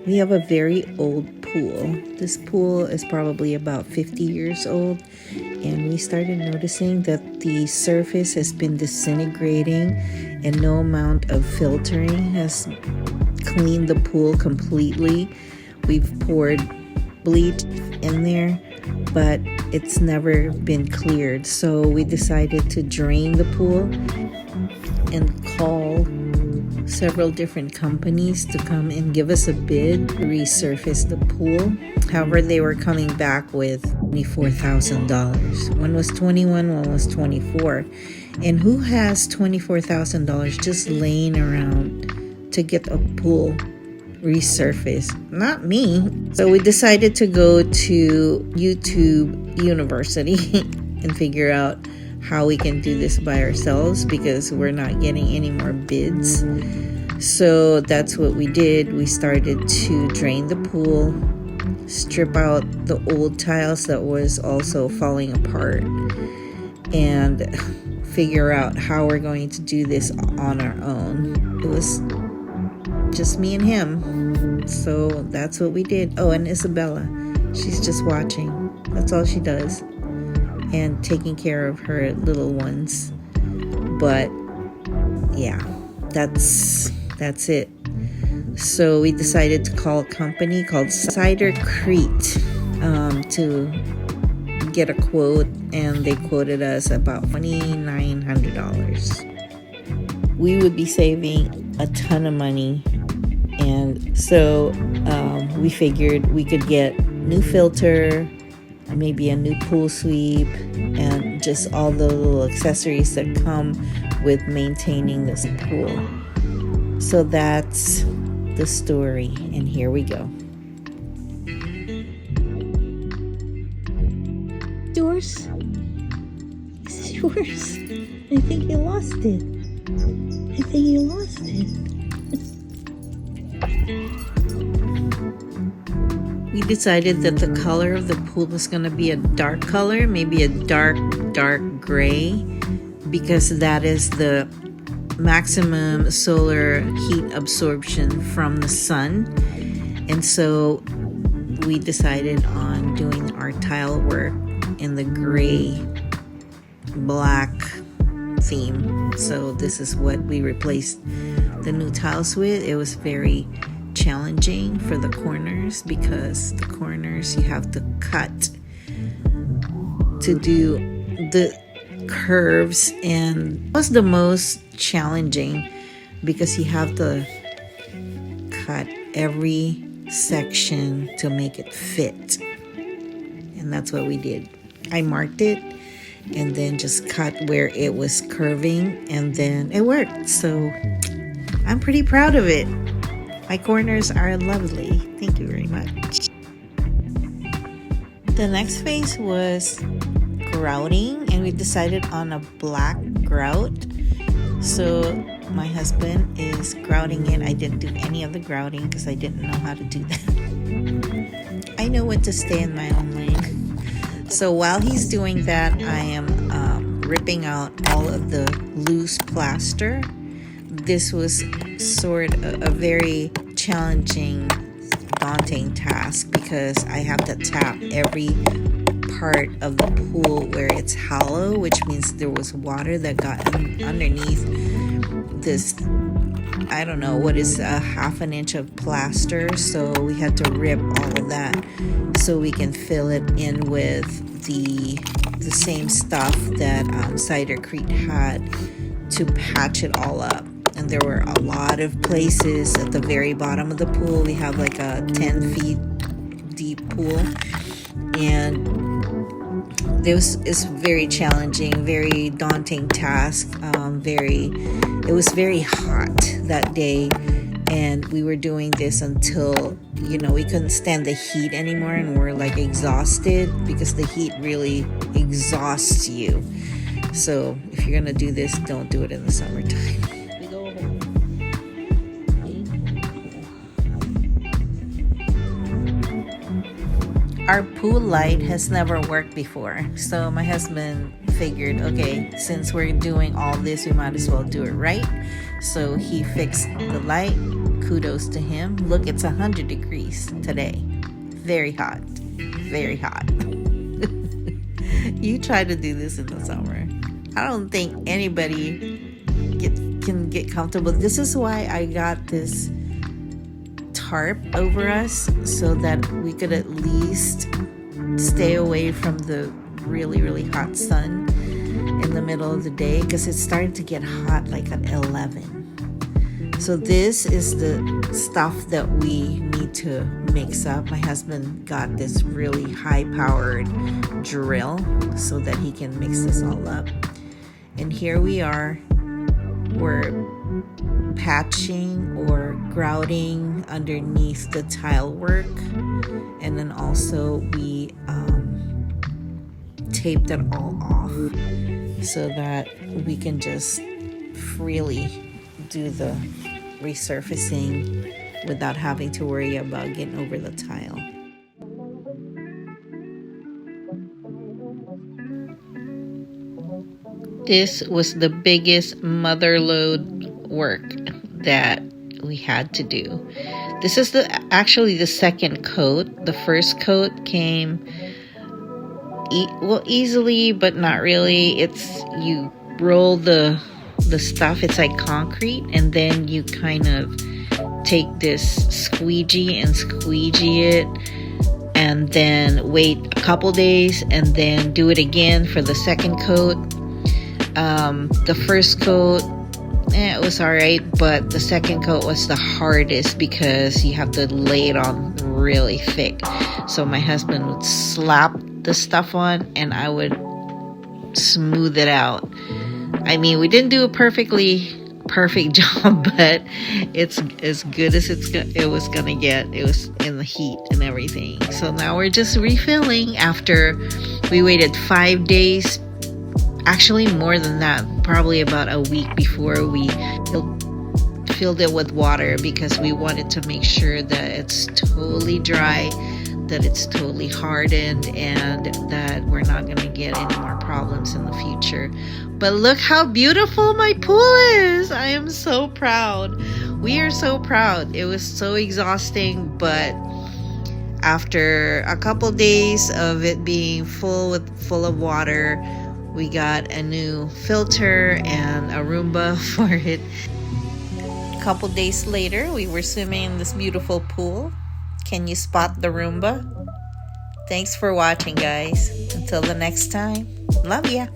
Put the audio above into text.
We have a very old pool. This pool is probably about 50 years old, and we started noticing that the surface has been disintegrating and no amount of filtering has cleaned the pool completely. We've poured bleach in there, but it's never been cleared. So we decided to drain the pool and call several different companies to come and give us a bid to resurface the pool. However, they were coming back with $24,000. One was 21, one was 24. And who has $24,000 just laying around to get a pool resurfaced? Not me. So we decided to go to YouTube University and figure out how we can do this by ourselves because we're not getting any more bids. So that's what we did. We started to drain the pool, strip out the old tiles that was also falling apart, and figure out how we're going to do this on our own. It was just me and him. So that's what we did. Oh, and Isabella, she's just watching. That's all she does. And taking care of her little ones. But yeah, that's it. So we decided to call a company called Cidercrete to get a quote, and they quoted us about $2,900. We would be saving a ton of money, and so we figured we could get new filter, maybe a new pool sweep, and just all the little accessories that come with maintaining this pool. So that's the story, and here we go. Yours? This is yours. I think you lost it. We decided that the color of the pool was going to be a dark color, maybe a dark gray, because that is the maximum solar heat absorption from the sun. And so we decided on doing our tile work in the gray black theme. So this is what we replaced the new tiles with. It was very challenging for the corners because the corners you have to cut to do the curves, and it was the most challenging because you have to cut every section to make it fit, and that's what we did. I marked it and then just cut where it was curving, and then it worked. So I'm pretty proud of it. My corners are lovely. Thank you very much. The next phase was grouting, and we decided on a black grout. So my husband is grouting it. I didn't do any of the grouting because I didn't know how to do that. I know when to stay in my own lane. So while he's doing that, I am ripping out all of the loose plaster. This was sort of a very challenging, daunting task because I have to tap every part of the pool where it's hollow, which means there was water that got underneath this, I don't know, what is a half an inch of plaster. So we had to rip all of that so we can fill it in with the same stuff that Cidercrete had to patch it all up. And there were a lot of places at the very bottom of the pool. We have like a 10 feet deep pool, and it's very challenging, very daunting task. It was very hot that day, and we were doing this until we couldn't stand the heat anymore, and we're like exhausted because the heat really exhausts you. So if you're gonna do this, don't do it in the summertime. Our pool light has never worked before, so my husband figured, okay, since we're doing all this, we might as well do it right. So he fixed the light, kudos to him. Look, it's 100 degrees today. Very hot. Very hot. You try to do this in the summer. I don't think anybody can get comfortable. This is why I got this tarp over us, so that we could at least stay away from the really, really hot sun in the middle of the day, because it's starting to get hot like at 11. So this is the stuff that we need to mix up. My husband got this really high-powered drill so that he can mix this all up. And here we are. We're patching or grouting underneath the tile work. And then also we taped it all off so that we can just freely do the resurfacing without having to worry about getting over the tile. This was the biggest mother load work that we had to do. This is actually the second coat. The first coat came easily, but not really. It's you roll the stuff, it's like concrete, and then you kind of take this squeegee and squeegee it, and then wait a couple days and then do it again for the second coat. The first coat, it was alright, but the second coat was the hardest because you have to lay it on really thick. So my husband would slap the stuff on and I would smooth it out. I mean, we didn't do a perfect job, but it's as good as it was gonna get. It was in the heat and everything. So now we're just refilling after we waited 5 days. Actually, more than that, probably about a week before we filled it with water, because we wanted to make sure that it's totally dry, that it's totally hardened, and that we're not going to get any more problems in the future. But look how beautiful my pool is. I am so proud. We are so proud. It was so exhausting, but after a couple days of it being full of water, we got a new filter and a Roomba for it. A couple days later, we were swimming in this beautiful pool. Can you spot the Roomba? Thanks for watching, guys. Until the next time, love ya.